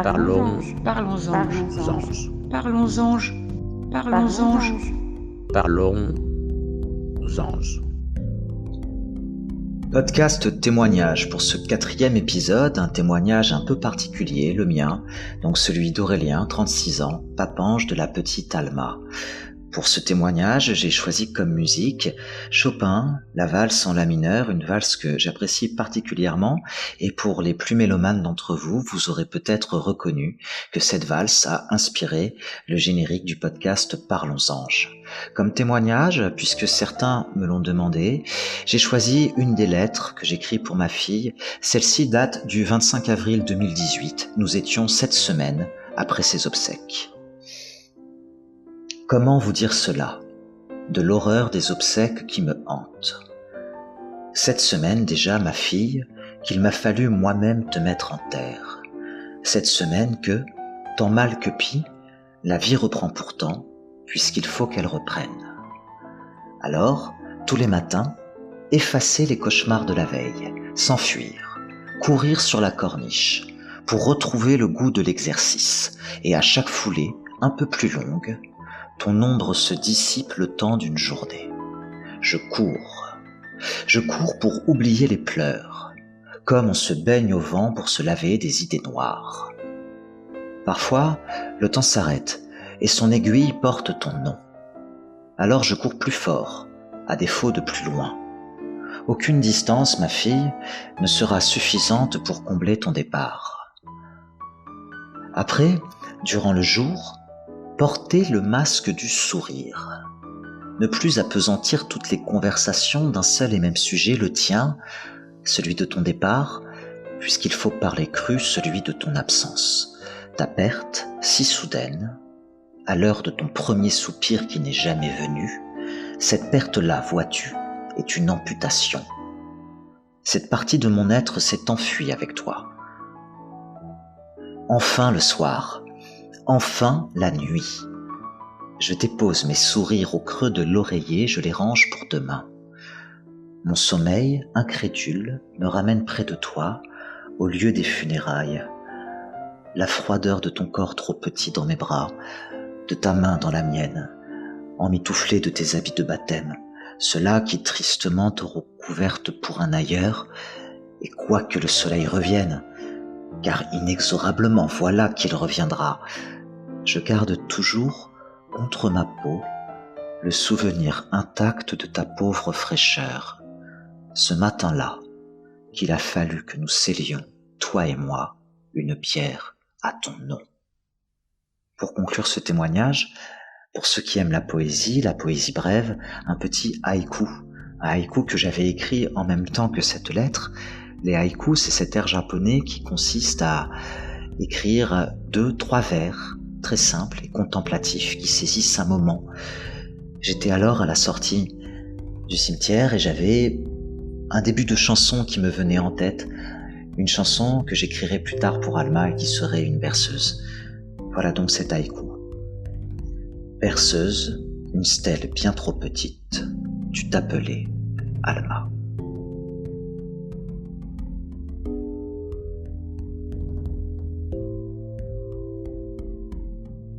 Parlons Parlons anges. anges. Parlons anges. Parlons anges. Parlons anges. Podcast témoignage pour ce 4e épisode, un témoignage un peu particulier, le mien, donc celui d'Aurélien, 36 ans, papange de la petite Alma. Pour ce témoignage, j'ai choisi comme musique Chopin, la valse en la mineur, une valse que j'apprécie particulièrement, et pour les plus mélomanes d'entre vous, vous aurez peut-être reconnu que cette valse a inspiré le générique du podcast Parlons anges. Comme témoignage, puisque certains me l'ont demandé, j'ai choisi une des lettres que j'écris pour ma fille. Celle-ci date du 25 avril 2018. Nous étions 7 semaines après ses obsèques. Comment vous dire cela ? De l'horreur des obsèques qui me hante. 7 semaines déjà, ma fille, qu'il m'a fallu moi-même te mettre en terre. 7 semaines que, tant mal que pis, la vie reprend pourtant, puisqu'il faut qu'elle reprenne. Alors, tous les matins, effacer les cauchemars de la veille, s'enfuir, courir sur la corniche, pour retrouver le goût de l'exercice, et à chaque foulée, un peu plus longue, ton ombre se dissipe le temps d'une journée. Je cours pour oublier les pleurs, comme on se baigne au vent pour se laver des idées noires. Parfois, le temps s'arrête, et son aiguille porte ton nom. Alors je cours plus fort, à défaut de plus loin. Aucune distance, ma fille, ne sera suffisante pour combler ton départ. Après, durant le jour, porter le masque du sourire. Ne plus appesantir toutes les conversations d'un seul et même sujet, le tien, celui de ton départ, puisqu'il faut parler cru, celui de ton absence. Ta perte, si soudaine, à l'heure de ton premier soupir qui n'est jamais venu, cette perte-là, vois-tu, est une amputation. Cette partie de mon être s'est enfuie avec toi. Enfin le soir, enfin la nuit. Je dépose mes sourires au creux de l'oreiller, je les range pour demain. Mon sommeil, incrédule, me ramène près de toi, au lieu des funérailles. La froideur de ton corps trop petit dans mes bras, de ta main dans la mienne, emmitouflée de tes habits de baptême, ceux-là qui tristement t'auront couverte pour un ailleurs, et quoi que le soleil revienne, car inexorablement voilà qu'il reviendra, je garde toujours contre ma peau le souvenir intact de ta pauvre fraîcheur, ce matin-là qu'il a fallu que nous scellions, toi et moi, une pierre à ton nom. Pour conclure ce témoignage, pour ceux qui aiment la poésie brève, un petit haïku. Un haïku que j'avais écrit en même temps que cette lettre. Les haïkus, c'est cet air japonais qui consiste à écrire 2-3 vers, très simples et contemplatifs, qui saisissent un moment. J'étais alors à la sortie du cimetière et j'avais un début de chanson qui me venait en tête. Une chanson que j'écrirai plus tard pour Alma et qui serait une berceuse. Voilà donc cet haïku. Berceuse, une stèle bien trop petite, tu t'appelais Alma.